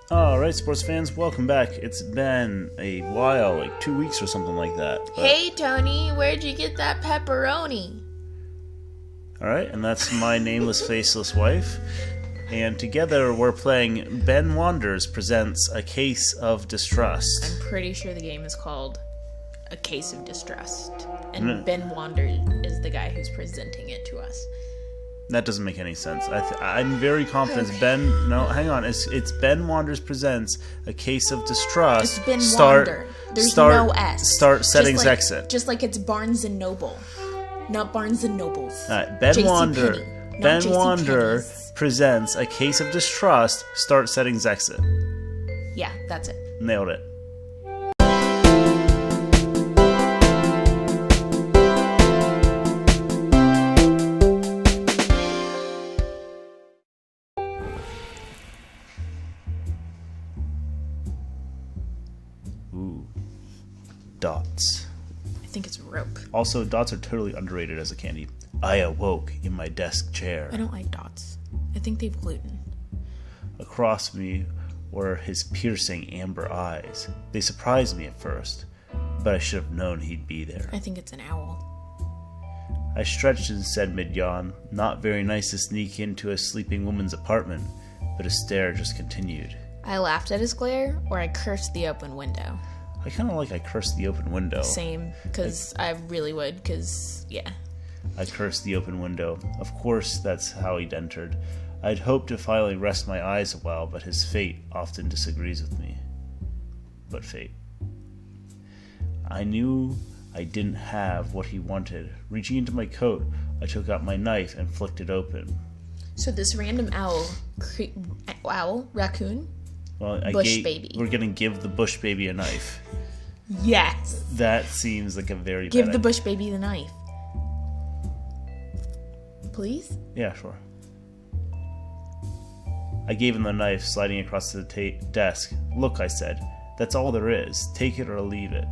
Alright, sports fans, welcome back. It's been a while, like 2 weeks or something like that. Hey, Tony, where'd you get that pepperoni? Alright, and that's my nameless, faceless wife. And together we're playing Ben Wanders Presents A Case of Distrust. I'm pretty sure the game is called A Case of Distrust. And Ben Wanders is the guy who's presenting it to us. That doesn't make any sense. I'm very confident it's Ben... No, hang on. It's Ben Wanders Presents A Case of Distrust. It's Ben Wander. There's no S. Start settings exit. Just like it's Barnes and Noble. Not Barnes and Nobles. All right, Ben Wander Presents A Case of Distrust. Start settings exit. Yeah, that's it. Nailed it. Ooh. Dots. I think it's rope. Also, dots are totally underrated as a candy. I awoke in my desk chair. I don't like dots. I think they've gluten. Across me were his piercing amber eyes. They surprised me at first, but I should have known he'd be there. I think it's an owl. I stretched and said mid-yawn, not very nice to sneak into a sleeping woman's apartment, but his stare just continued. I laughed at his glare, or I cursed the open window. I kind of like I cursed the open window. Same, because I really would, because, yeah. I cursed the open window. Of course, that's how he'd entered. I'd hoped to finally rest my eyes a while, but his fate often disagrees with me. But fate. I knew I didn't have what he wanted. Reaching into my coat, I took out my knife and flicked it open. So this random raccoon? Well, Baby. We're gonna give the Bush baby a knife. Yes. That seems like a very Give bad the idea. Bush baby the knife. Please? Yeah, sure. I gave him the knife, sliding across the desk. Look, I said, that's all there is. Take it or leave it.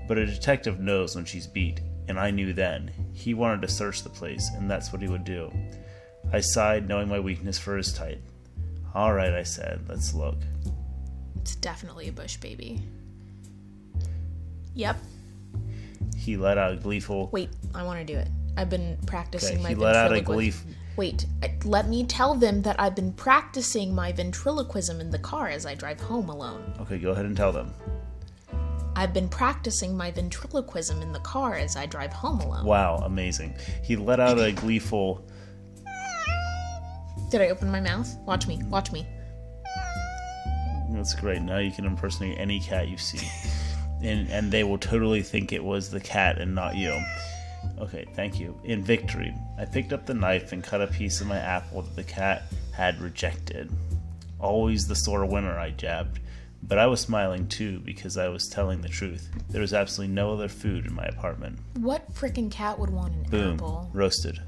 But a detective knows when she's beat, and I knew then. He wanted to search the place, and that's what he would do. I sighed, knowing my weakness for his type. All right, I said, let's look. It's definitely a Bush baby. Yep. He let out a gleeful... Wait, I want to do it. I've been practicing my he let out a gleeful... Wait, let me tell them that I've been practicing my ventriloquism in the car as I drive home alone. Okay, go ahead and tell them. I've been practicing my ventriloquism in the car as I drive home alone. Wow, amazing. He let out a gleeful... Did I open my mouth? Watch me. Watch me. That's great. Now you can impersonate any cat you see. And they will totally think it was the cat and not you. Okay, thank you. In victory, I picked up the knife and cut a piece of my apple that the cat had rejected. Always the sore winner, I jabbed. But I was smiling too because I was telling the truth. There was absolutely no other food in my apartment. What frickin' cat would want an apple? Boom. Roasted.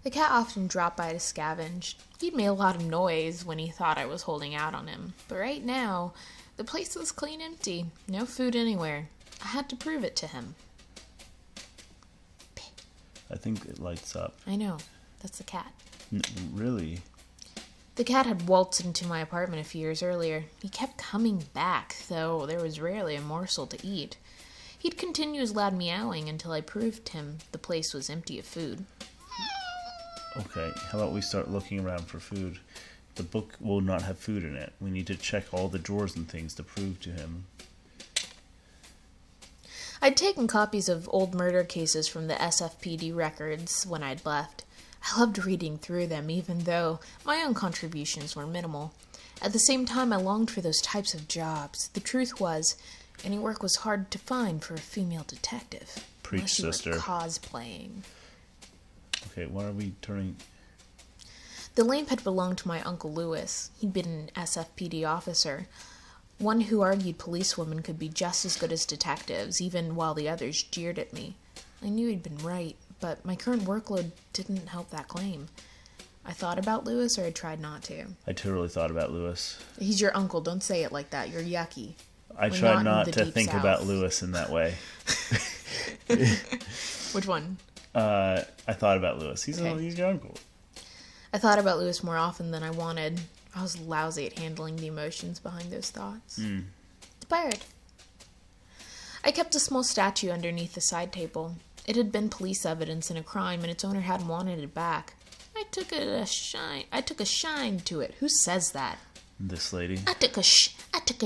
The cat often dropped by to scavenge. He'd made a lot of noise when he thought I was holding out on him. But right now, the place was clean empty. No food anywhere. I had to prove it to him. I think it lights up. I know. That's the cat. Really? The cat had waltzed into my apartment a few years earlier. He kept coming back, though there was rarely a morsel to eat. He'd continue his loud meowing until I proved him the place was empty of food. Okay, how about we start looking around for food? The book will not have food in it. We need to check all the drawers and things to prove to him. I'd taken copies of old murder cases from the SFPD records when I'd left. I loved reading through them, even though my own contributions were minimal. At the same time, I longed for those types of jobs. The truth was, any work was hard to find for a female detective. Preach, sister. Unless you were cosplaying. Okay, why are we turning... The lamp had belonged to my Uncle Louis. He'd been an SFPD officer. One who argued policewomen could be just as good as detectives, even while the others jeered at me. I knew he'd been right, but my current workload didn't help that claim. I thought about Louis, or I tried not to. I totally thought about Louis. He's your uncle. Don't say it like that. You're yucky. I tried not to think about Louis in that way. Which one? I thought about Louis. He's your uncle. I thought about Louis more often than I wanted. I was lousy at handling the emotions behind those thoughts. The bird. I kept a small statue underneath the side table. It had been police evidence in a crime, and its owner hadn't wanted it back. I took a shine to it. Who says that? This lady. I took a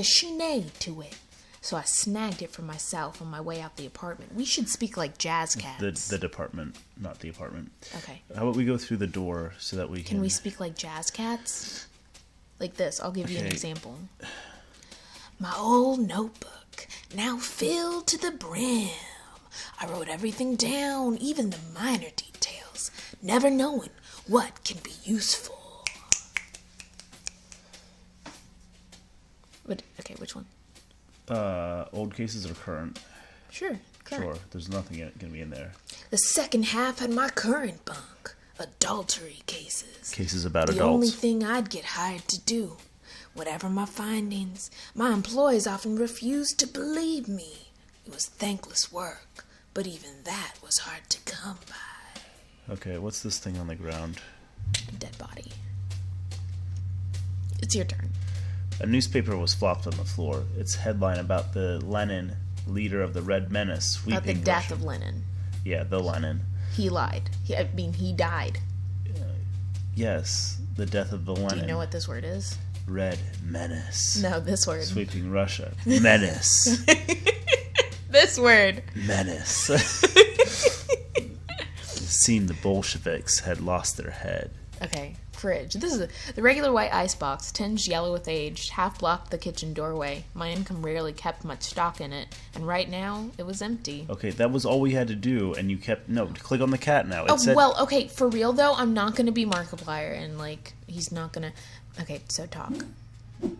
shine to it. So I snagged it for myself on my way out the apartment. We should speak like jazz cats. The department, not the apartment. Okay. How about we go through the door so that we can... Can we speak like jazz cats? Like this. I'll give you an example. My old notebook, now filled to the brim. I wrote everything down, even the minor details, never knowing what can be useful. Okay, which one? Old cases or current? Sure, current. Sure, there's nothing going to be in there. The second half had my current bunk. Adultery cases. Cases about adults. The only thing I'd get hired to do. Whatever my findings, my employees often refused to believe me. It was thankless work, but even that was hard to come by. Okay, what's this thing on the ground? A dead body. It's your turn. A newspaper was flopped on the floor. Its headline about the Lenin, leader of the Red Menace, sweeping About the death Russia. of Lenin. Yeah, the Lenin. He lied. He died. Yes, the death of the Lenin. Do you know what this word is? Red Menace. No, this word. Sweeping Russia. Menace. This word. Menace. It seemed the Bolsheviks had lost their head. Okay, fridge. This is the regular white icebox, tinged yellow with age, half blocked the kitchen doorway. My income rarely kept much stock in it, and right now it was empty. Okay, that was all we had to do, and you kept... No, click on the cat now. Well, okay, for real though, I'm not going to be Markiplier, and he's not going to... Okay, so talk. It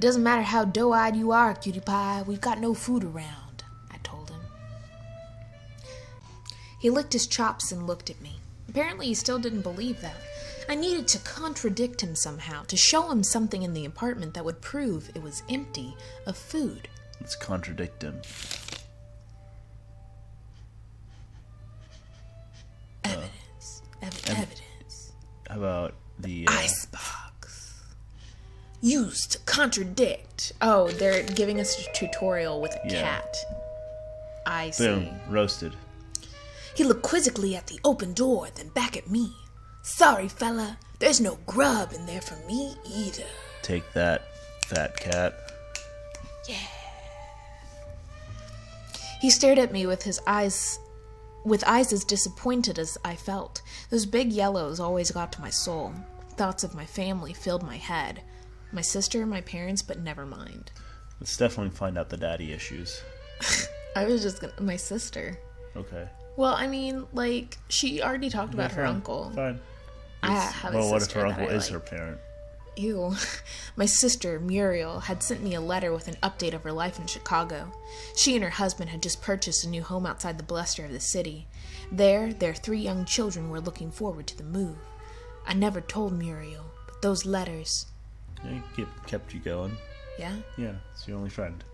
doesn't matter how doe-eyed you are, cutie pie, we've got no food around, I told him. He licked his chops and looked at me. Apparently he still didn't believe that. I needed to contradict him somehow, to show him something in the apartment that would prove it was empty of food. Let's contradict him. Evidence. Evidence. How about the... Icebox. Used to contradict. Oh, they're giving us a tutorial with a cat. I see. Boom. Roasted. He looked quizzically at the open door, then back at me. Sorry, fella. There's no grub in there for me either. Take that, fat cat. Yeah. He stared at me with eyes as disappointed as I felt. Those big yellows always got to my soul. Thoughts of my family filled my head. My sister, my parents, but never mind. Let's definitely find out the daddy issues. I was just gonna... My sister. Okay. Well, I mean, she already talked about her uncle. Fine. I have a sister. Well, what if her uncle is like. her parent? Ew. My sister, Muriel, had sent me a letter with an update of her life in Chicago. She and her husband had just purchased a new home outside the bluster of the city. There, their 3 young children were looking forward to the move. I never told Muriel, but those letters... It kept you going. Yeah? Yeah, it's your only friend.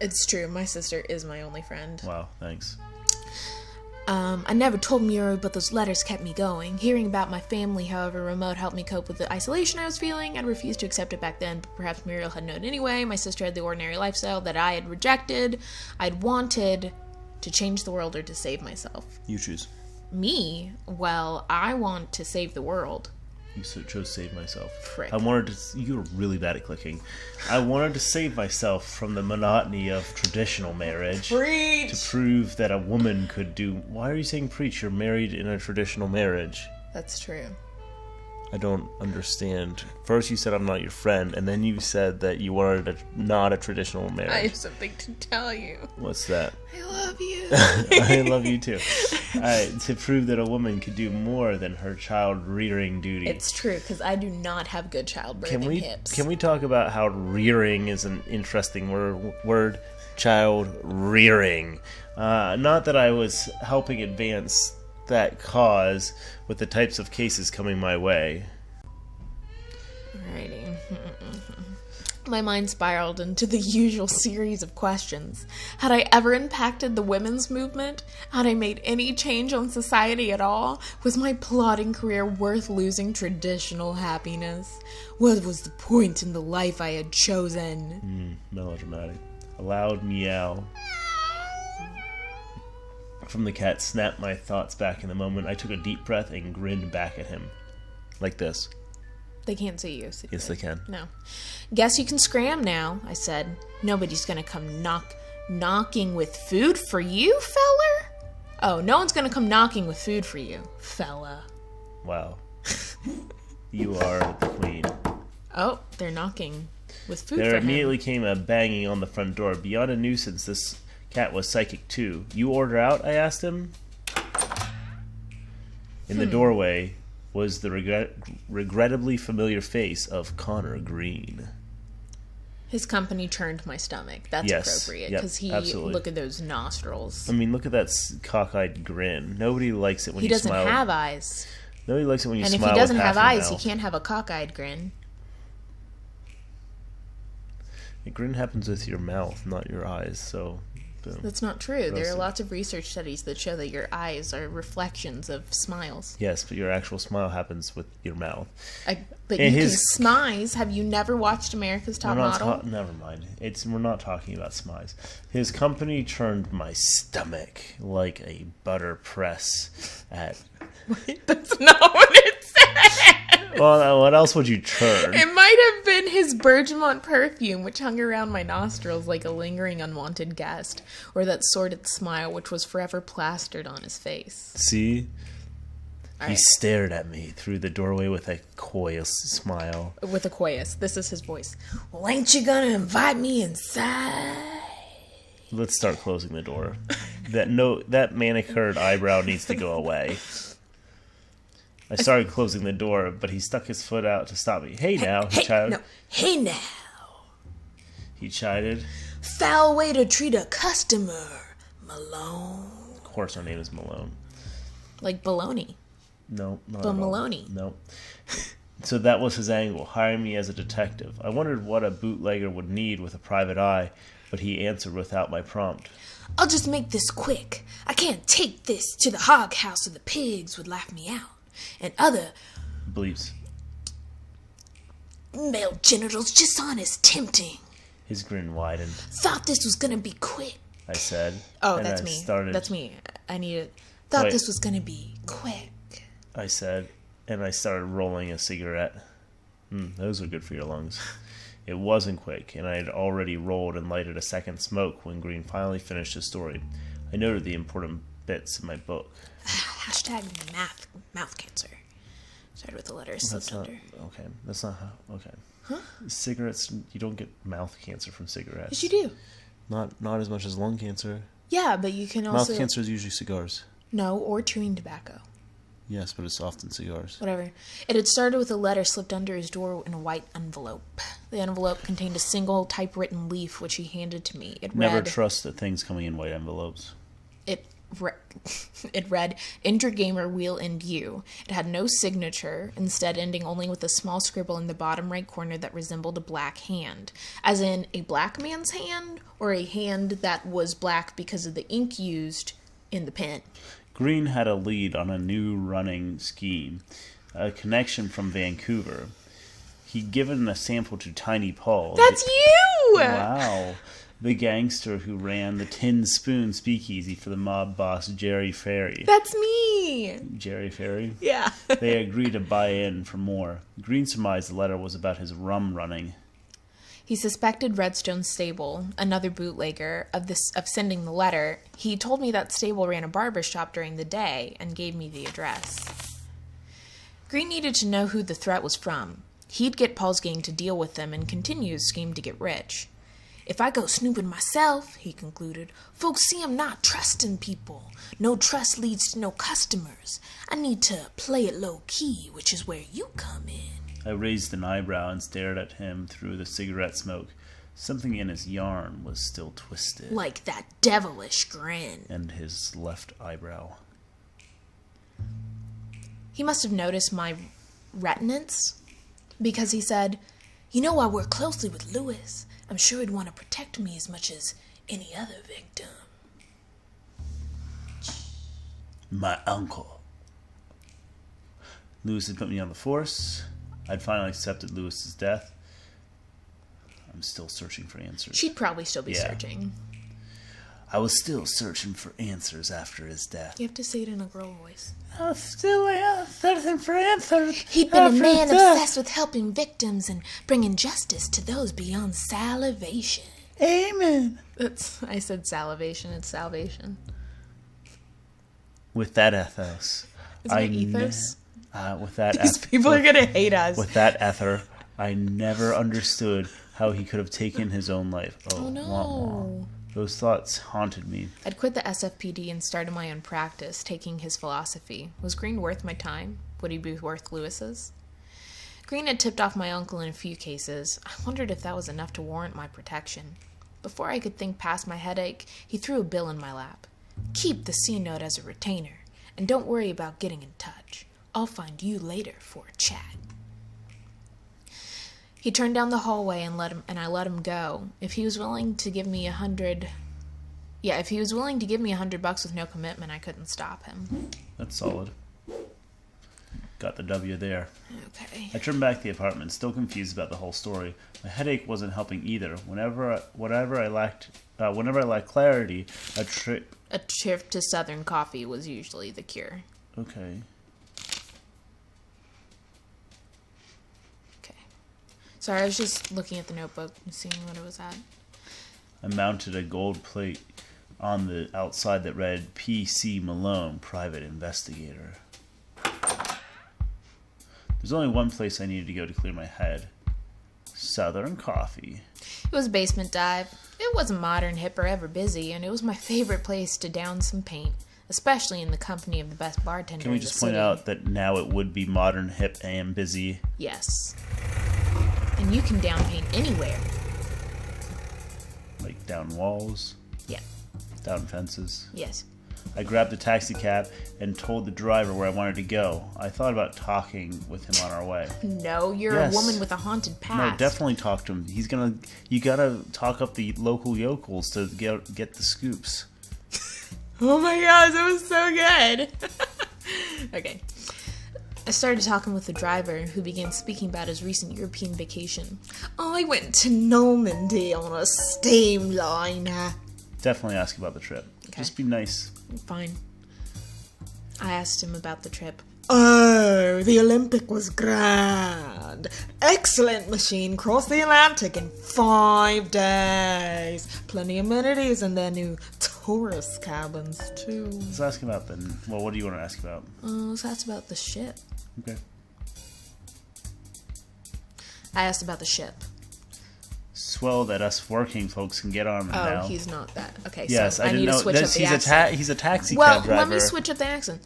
It's true. My sister is my only friend. Wow, thanks. I never told Muriel, but those letters kept me going. Hearing about my family, however remote, helped me cope with the isolation I was feeling. I'd refused to accept it back then, but perhaps Muriel had known anyway. My sister had the ordinary lifestyle that I had rejected. I'd wanted to change the world or to save myself. You choose. Me? Well, I want to save the world. You chose save myself. Frick. You were really bad at clicking. I wanted to save myself from the monotony of traditional marriage. Preach! To prove that a woman could do... Why are you saying preach? You're married in a traditional marriage. That's true. I don't understand. First you said I'm not your friend, and then you said that you wanted not a traditional marriage. I have something to tell you. What's that? I love you. I love you too. To prove that a woman could do more than her child-rearing duty. It's true, because I do not have good childbearing hips. Can we talk about how rearing is an interesting word? Child-rearing. Not that I was helping advance that cause with the types of cases coming my way. Alrighty. My mind spiraled into the usual series of questions. Had I ever impacted the women's movement? Had I made any change on society at all? Was my plodding career worth losing traditional happiness? What was the point in the life I had chosen? Melodramatic. A loud meow from the cat snapped my thoughts back in the moment. I took a deep breath and grinned back at him. Like this. They can't see you. So Yes, they can. No. Guess you can scram now, I said. Nobody's gonna come knocking with food for you, feller? Oh, no one's gonna come knocking with food for you, fella. Wow. You are the queen. Oh, they're knocking with food There for him. immediately came a banging on the front door. Beyond a nuisance, this cat was psychic too. You order out? I asked him. In the doorway was the regrettably familiar face of Connor Green. His company churned my stomach. That's appropriate. Because absolutely. Look at those nostrils. I mean, look at that cockeyed grin. Nobody likes it when He you doesn't smile. have eyes. Nobody likes it when you And smile. if he doesn't with have half your eyes, he mouth. can't have a cockeyed grin. The grin happens with your mouth, not your eyes, so... boom. That's not true. There are Roasted. lots of research studies that show that your eyes are reflections of smiles. Yes, but your actual smile happens with your mouth. But And you his- can smize. Have you never watched America's Top Model? Never mind. We're not talking about smize. His company churned my stomach like a butter press at... That's not what it said. Well, what else would you churn? It might have been his Bergamot perfume, which hung around my nostrils like a lingering unwanted guest, or that sordid smile which was forever plastered on his face. See? All He right. stared at me through the doorway with a coy smile. With a coitus. This is his voice. Well, ain't you gonna invite me inside? Let's start closing the door. That manicured eyebrow needs to go away. I started closing the door, but he stuck his foot out to stop me. Hey now, he chided. No. Hey now. He chided. Foul way to treat a customer, Malone. Of course, our name is Malone. Like baloney. No, not But at all. Maloney. No. So that was his angle, hire me as a detective. I wondered what a bootlegger would need with a private eye, but he answered without my prompt. I'll just make this quick. I can't take this to the hog house or the pigs would laugh me out. And other Bleeps. male genitals just aren't as tempting. His grin widened. Thought this was gonna be quick. I said. Oh, and that's I me. Started, That's me. I need it. Thought Wait. this was gonna be quick. I said, and I started rolling a cigarette. Those are good for your lungs. It wasn't quick, and I had already rolled and lighted a second smoke when Green finally finished his story. I noted the important bits in my book. Hashtag mouth cancer. Started with the letters That's slipped not under. okay. That's not how. Okay. Huh? Cigarettes. You don't get mouth cancer from cigarettes. Yes, you do. Not as much as lung cancer. Yeah, but you can also Mouth cancer is usually cigars. No, or chewing tobacco. Yes, but it's often cigars. Whatever. It had started with a letter slipped under his door in a white envelope. The envelope contained a single typewritten leaf which he handed to me. It Never read, trust the things coming in white envelopes. It read, Enter Gamer Wheel and You. It had no signature, instead ending only with a small scribble in the bottom right corner that resembled a black hand. As in, a black man's hand, or a hand that was black because of the ink used in the pen. Green had a lead on a new running scheme, a connection from Vancouver. He'd given a sample to Tiny Paul. That's you! Wow. The gangster who ran the Tin Spoon speakeasy for the mob boss Jerry Ferry. That's me! Jerry Ferry? Yeah. They agreed to buy in for more. Green surmised the letter was about his rum running. He suspected Redstone Stable, another bootlegger, of sending the letter. He told me that Stable ran a barber shop during the day and gave me the address. Green needed to know who the threat was from. He'd get Paul's gang to deal with them and continue his scheme to get rich. If I go snooping myself, he concluded, folks see I'm not trusting people. No trust leads to no customers. I need to play it low-key, which is where you come in. I raised an eyebrow and stared at him through the cigarette smoke. Something in his yarn was still twisted. Like that devilish grin. And his left eyebrow. He must have noticed my reticence, because he said, You know I work closely with Lewis. I'm sure he'd want to protect me as much as any other victim. My uncle. Lewis had put me on the force. I'd finally accepted Lewis's death. I'm still searching for answers. She'd probably still be searching. I was still searching for answers after his death. You have to say it in a girl voice. I was still searching for answers. He'd been a man obsessed with helping victims and bringing justice to those beyond salivation. Amen. I said salivation, it's salvation. With that ethos. Isn't it ethos? With that These people are going to hate us. With that ether, I never understood how he could have taken his own life. Oh no. Wah. Those thoughts haunted me. I'd quit the SFPD and started my own practice, taking his philosophy. Was Green worth my time? Would he be worth Lewis's? Green had tipped off my uncle in a few cases. I wondered if that was enough to warrant my protection. Before I could think past my headache, he threw a bill in my lap. Keep the C-note as a retainer, and don't worry about getting in touch. I'll find you later for a chat. He turned down the hallway and I let him go. If he was willing to give me $100 with no commitment, I couldn't stop him. That's solid. Got the W there. Okay. I turned back to the apartment, still confused about the whole story. My headache wasn't helping either. Whenever I lacked clarity, a trip to Southern Coffee was usually the cure. Okay. Sorry, I was just looking at the notebook and seeing what it was at. I mounted a gold plate on the outside that read P.C. Malone, Private Investigator. There's only one place I needed to go to clear my head. Southern Coffee. It was a basement dive. It wasn't modern, hip, or ever busy, and it was my favorite place to down some paint, especially in the company of the best bartender. Can we just point out that now it would be modern, hip, and busy? Yes. And you can down paint anywhere. Like down walls? Yeah. Down fences? Yes. I grabbed a taxi cab and told the driver where I wanted to go. I thought about talking with him on our way. No, you're a woman with a haunted past. No, definitely talk to him. You gotta talk up the local yokels to get the scoops. Oh my gosh, that was so good. Okay. I started talking with the driver, who began speaking about his recent European vacation. I went to Normandy on a steamliner. Definitely ask about the trip. Okay. Just be nice. Fine. I asked him about the trip. Oh, the Olympic was grand. Excellent machine. Crossed the Atlantic in 5 days. Plenty of amenities and their new tourist cabins, too. Let's ask about what do you want to ask about? Let's ask about the ship. Okay. I asked about the ship. Swell that us working folks can get on now. Oh, he's not that. Okay, yes, so I need didn't to know. switch up the accent. He's a taxi cab driver. Well, let me switch up the accent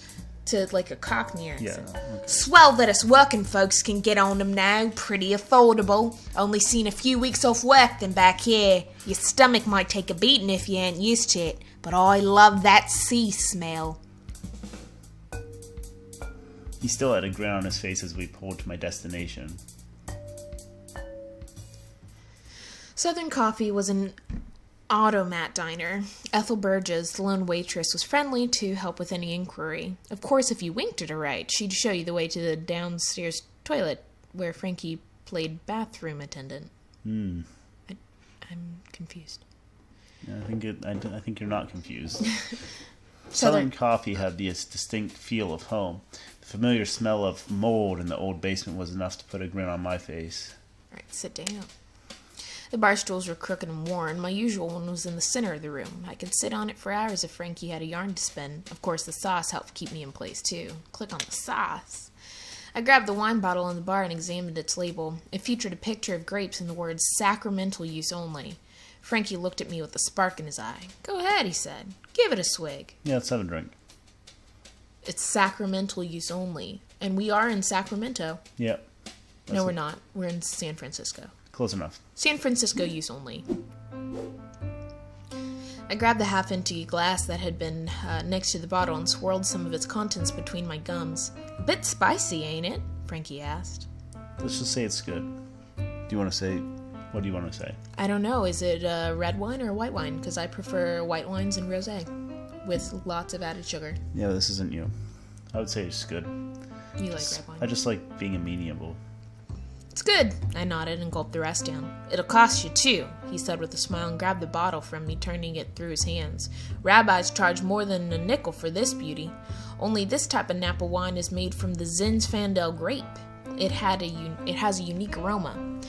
to like a Cockney accent. Yeah, okay. Swell that us working folks can get on them now. Pretty affordable. Only seen a few weeks off work than back here. Your stomach might take a beating if you ain't used to it. But I love that sea smell. He still had a grin on his face as we pulled to my destination. Southern Coffee was an automat diner. Ethel Burgess, the lone waitress, was friendly to help with any inquiry. Of course, if you winked at her right, she'd show you the way to the downstairs toilet where Frankie played bathroom attendant. I'm confused. Yeah, I think you're not confused. Southern Coffee had this distinct feel of home. The familiar smell of mold in the old basement was enough to put a grin on my face. All right, sit down. The bar stools were crooked and worn. My usual one was in the center of the room. I could sit on it for hours if Frankie had a yarn to spin. Of course, the sauce helped keep me in place, too. Click on the sauce. I grabbed the wine bottle on the bar and examined its label. It featured a picture of grapes and the words, sacramental use only. Frankie looked at me with a spark in his eye. Go ahead, he said. Give it a swig. Yeah, let's have a drink. It's sacramental use only. And we are in Sacramento. Yep. No, we're not. We're in San Francisco. Close enough. San Francisco use only. I grabbed the half-empty glass that had been next to the bottle and swirled some of its contents between my gums. A bit spicy, ain't it? Frankie asked. Let's just say it's good. What do you want to say? I don't know. Is it red wine or white wine? Because I prefer white wines and rosé with lots of added sugar. Yeah, this isn't you. I would say it's good. You like red wine? I just like being amenable. It's good. I nodded and gulped the rest down. It'll cost you too, he said with a smile and grabbed the bottle from me, turning it through his hands. Rabbis charge more than a nickel for this beauty. Only this type of Napa wine is made from the Zinfandel grape. It has a unique aroma.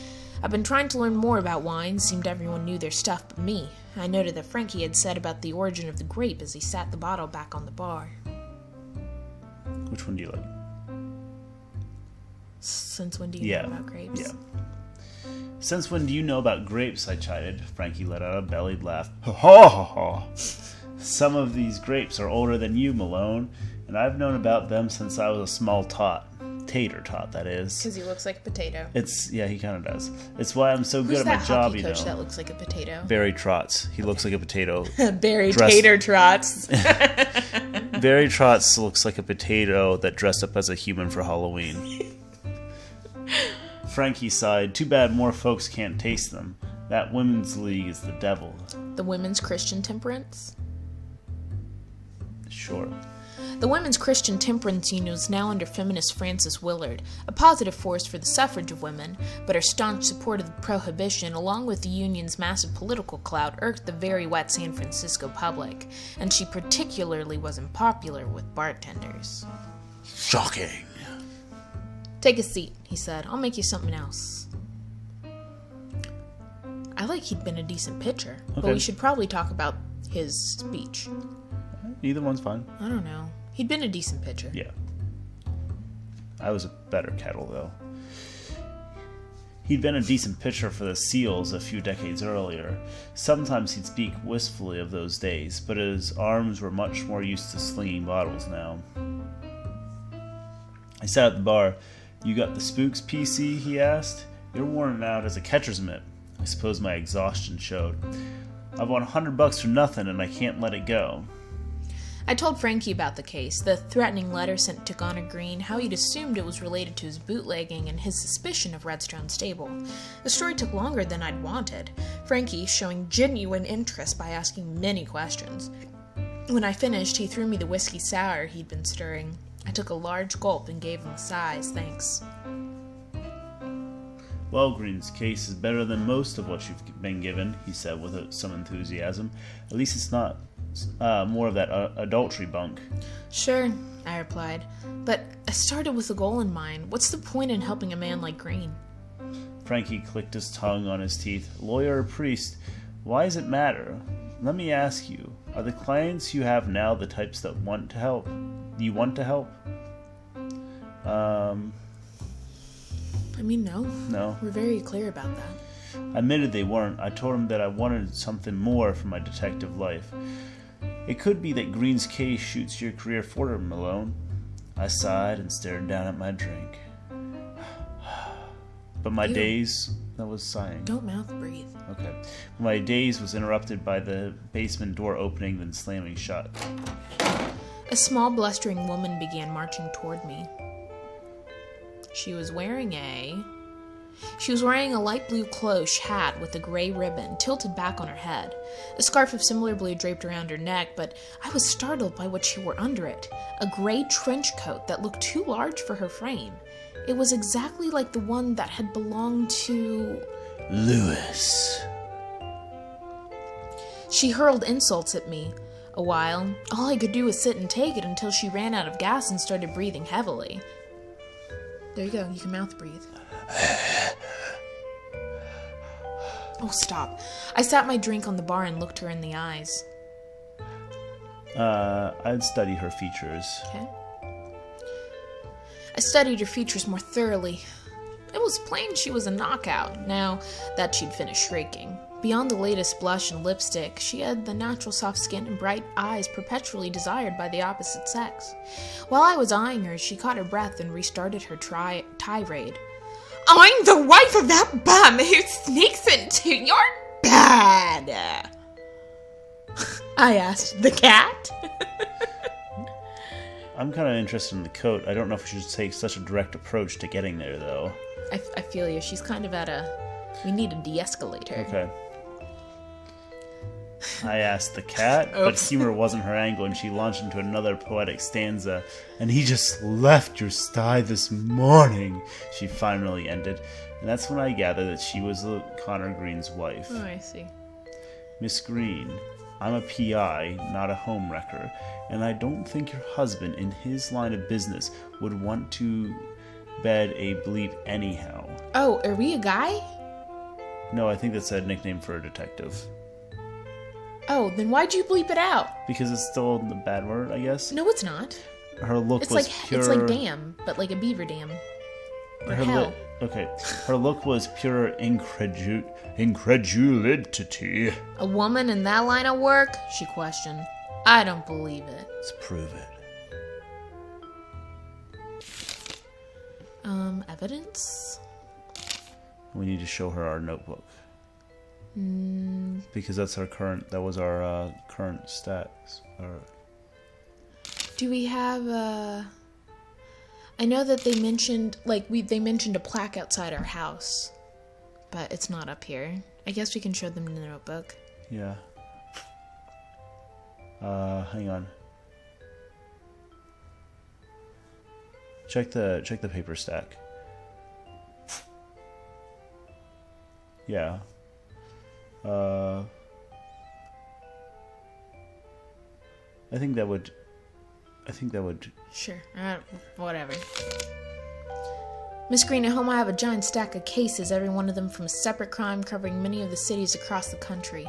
I've been trying to learn more about wine. Seemed everyone knew their stuff but me. I noted that Frankie had said about the origin of the grape as he sat the bottle back on the bar. Which one do you like? Since when do you know about grapes? Yeah. Since when do you know about grapes? I chided. Frankie let out a bellied laugh. Ha ha ha ha. Some of these grapes are older than you, Malone, and I've known about them since I was a small tot. Tater tot, that is. Because he looks like a potato. Yeah, he kind of does. It's why I'm so good at my job, you know. Who's that hockey coach that looks like a potato? Barry Trotz. He looks like a potato. Barry Tater Trotz. Barry Trotz looks like a potato that dressed up as a human for Halloween. Frankie sighed. Too bad more folks can't taste them. That women's league is the devil. The Women's Christian Temperance? Sure. The Women's Christian Temperance Union is now under feminist Frances Willard, a positive force for the suffrage of women, but her staunch support of prohibition, along with the union's massive political clout, irked the very wet San Francisco public, and she particularly wasn't popular with bartenders. Shocking. Take a seat, he said. I'll make you something else. I like he'd been a decent pitcher, but we should probably talk about his speech. Either one's fine. I don't know. He'd been a decent pitcher. Yeah. I was a better kettle, though. He'd been a decent pitcher for the Seals a few decades earlier. Sometimes he'd speak wistfully of those days, but his arms were much more used to slinging bottles now. I sat at the bar. You got the spooks, PC? He asked. You're worn out as a catcher's mitt. I suppose my exhaustion showed. I've won $100 for nothing, and I can't let it go. I told Frankie about the case, the threatening letter sent to Connor Green, how he'd assumed it was related to his bootlegging, and his suspicion of Redstone Stable. The story took longer than I'd wanted, Frankie showing genuine interest by asking many questions. When I finished, he threw me the whiskey sour he'd been stirring. I took a large gulp and gave him a sigh as thanks. Well, Green's case is better than most of what you've been given, he said with some enthusiasm. At least it's not more of that adultery bunk. Sure, I replied, but I started with a goal in mind. What's the point in helping a man like Green? Frankie clicked his tongue on his teeth. Lawyer or priest, why does it matter? Let me ask you, are the clients you have now the types that want to help? You want to help? I mean, no. No. We're very clear about that. I admitted they weren't. I told him that I wanted something more from my detective life. It could be that Green's case shoots your career forward, Malone. I sighed and stared down at my drink. But my daze... That was sighing. Don't mouth breathe. Okay. My daze was interrupted by the basement door opening then slamming shut. A small, blustering woman began marching toward me. She was wearing a light blue cloche hat with a gray ribbon tilted back on her head. A scarf of similar blue draped around her neck, but I was startled by what she wore under it. A gray trench coat that looked too large for her frame. It was exactly like the one that had belonged to... Lewis. She hurled insults at me. A while, all I could do was sit and take it until she ran out of gas and started breathing heavily. There you go, you can mouth breathe. Oh, stop. I sat my drink on the bar and looked her in the eyes. I'd study her features. Okay. I studied her features more thoroughly. It was plain she was a knockout, now that she'd finished shrieking. Beyond the latest blush and lipstick, she had the natural soft skin and bright eyes perpetually desired by the opposite sex. While I was eyeing her, she caught her breath and restarted her tirade. I'm the wife of that bum who sneaks into your bed! I asked. The cat? I'm kind of interested in the coat. I don't know if we should take such a direct approach to getting there, though. I feel you. She's kind of at a We need a de-escalator. Okay. I asked the cat, but humor wasn't her angle, and she launched into another poetic stanza. And he just left your sty this morning, she finally ended. And that's when I gathered that she was Connor Green's wife. Oh, I see. Miss Green, I'm a PI, not a homewrecker, and I don't think your husband, in his line of business, would want to bed a bleep anyhow. Oh, are we a guy? No, I think that's a nickname for a detective. Oh, then why'd you bleep it out? Because it's still a bad word, I guess. No, it's not. Her look It's was like pure... it's like dam, but like a beaver dam. Or hell. Okay, her look was pure incredulity. A woman in that line of work? She questioned. I don't believe it. Let's prove it. Evidence? We need to show her our notebook. Because that was our current stats. Do we have I know that they mentioned they mentioned a plaque outside our house, but it's not up here. I guess we can show them the notebook. Yeah. Hang on. Check the paper stack. Yeah. I think that would. Sure. Whatever. Miss Green, at home I have a giant stack of cases, every one of them from a separate crime covering many of the cities across the country.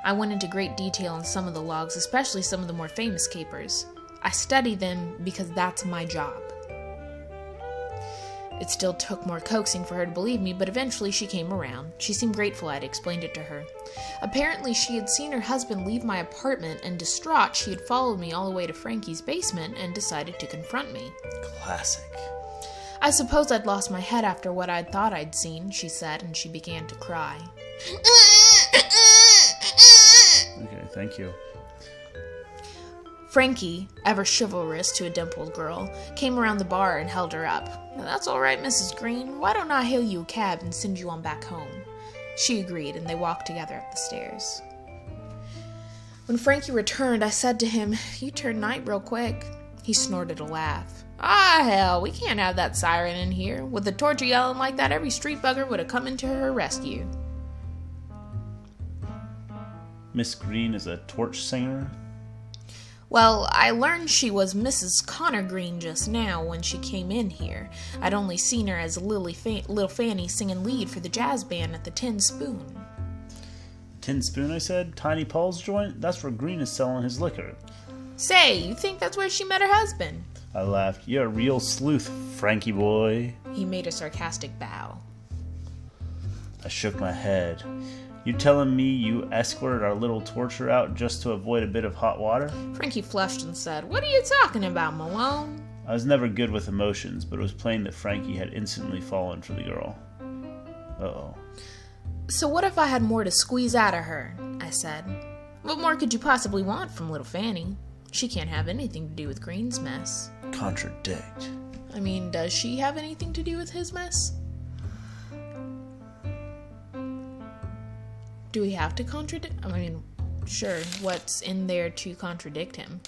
I went into great detail on some of the logs, especially some of the more famous capers. I study them because that's my job. It still took more coaxing for her to believe me, but eventually she came around. She seemed grateful I'd explained it to her. Apparently, she had seen her husband leave my apartment, and distraught, she had followed me all the way to Frankie's basement and decided to confront me. Classic. I suppose I'd lost my head after what I'd thought I'd seen, she said, and she began to cry. Okay, thank you. Frankie, ever chivalrous to a dimpled girl, came around the bar and held her up. That's all right, Mrs. Green. Why don't I hail you a cab and send you on back home? She agreed, and they walked together up the stairs. When Frankie returned, I said to him, "You turned night real quick." He snorted a laugh. "Ah, hell, we can't have that siren in here. With the torture yelling like that, every street bugger would have come into her rescue." Miss Green is a torch singer? Well, I learned she was Mrs. Connor Green just now when she came in here. I'd only seen her as Little Fanny singing lead for the jazz band at the Tin Spoon. Tin Spoon, I said? Tiny Paul's joint? That's where Green is selling his liquor. Say, you think that's where she met her husband? I laughed. You're a real sleuth, Frankie boy. He made a sarcastic bow. I shook my head. You telling me you escorted our little torture out just to avoid a bit of hot water? Frankie flushed and said, "What are you talking about, Malone?" I was never good with emotions, but it was plain that Frankie had instantly fallen for the girl. Uh-oh. "So what if I had more to squeeze out of her?" I said. "What more could you possibly want from little Fanny? She can't have anything to do with Green's mess." Contradict. I mean, does she have anything to do with his mess? Do we have to contradict? I mean, sure. What's in there to contradict him?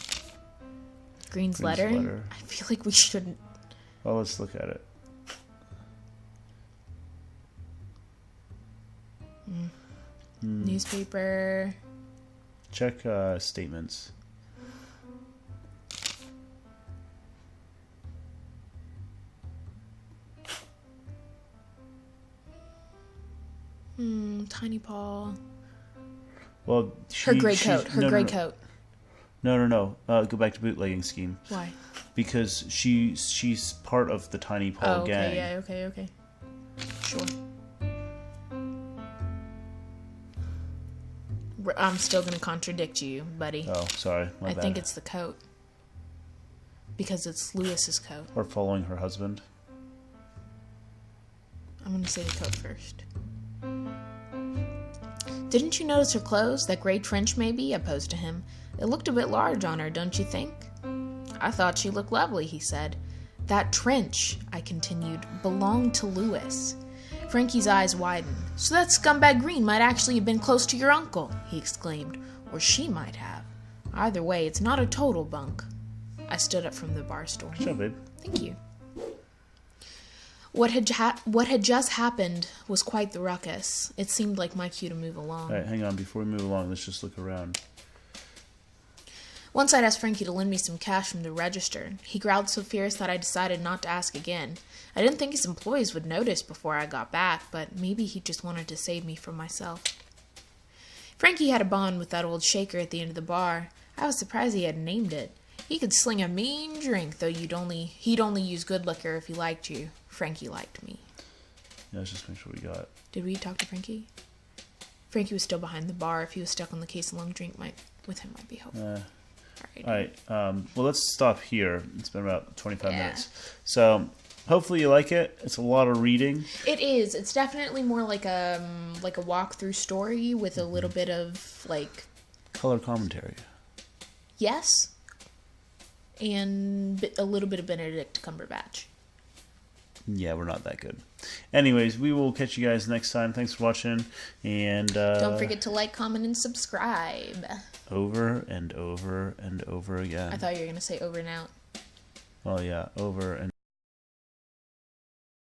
Green's letter? I feel like we shouldn't. Well, let's look at it. Newspaper. Check statements. Tiny Paul. Well, her gray coat. Her gray coat. No. Go back to bootlegging scheme. Why? Because she's part of the Tiny Paul gang. Yeah, okay. Sure. I'm still going to contradict you, buddy. Oh, sorry. My bad. I think it's the coat. Because it's Lewis's coat. Or following her husband. I'm going to say the coat first. "Didn't you notice her clothes? That gray trench, maybe?" I posed to him. "It looked a bit large on her, don't you think?" "I thought she looked lovely," he said. "That trench," I continued, "belonged to Lewis. Frankie's eyes widened. So that scumbag Green might actually have been close to your uncle, he exclaimed. Or she might have. Either way, it's not a total bunk. I stood up from the bar stool. Good job, babe. Thank you. What had just happened was quite the ruckus. It seemed like my cue to move along. All right, hang on. Before we move along, let's just look around. Once I'd asked Frankie to lend me some cash from the register. He growled so fierce that I decided not to ask again. I didn't think his employees would notice before I got back, but maybe he just wanted to save me from myself. Frankie had a bond with that old shaker at the end of the bar. I was surprised he hadn't named it. He could sling a mean drink, though he'd only use good liquor if he liked you. Frankie liked me. Yeah, let's just make sure we got it. Did we talk to Frankie? Frankie was still behind the bar. If he was stuck on the case alone, drink with him might be helpful. All right. Well, let's stop here. It's been about 25 minutes. So hopefully you like it. It's a lot of reading. It is. It's definitely more like a walkthrough story with a little bit of like color commentary. Yes. And a little bit of Benedict Cumberbatch. Yeah, we're not that good. Anyways, we will catch you guys next time. Thanks for watching. And don't forget to like, comment, and subscribe. Over and over and over again. I thought you were going to say over and out. Well, yeah, over and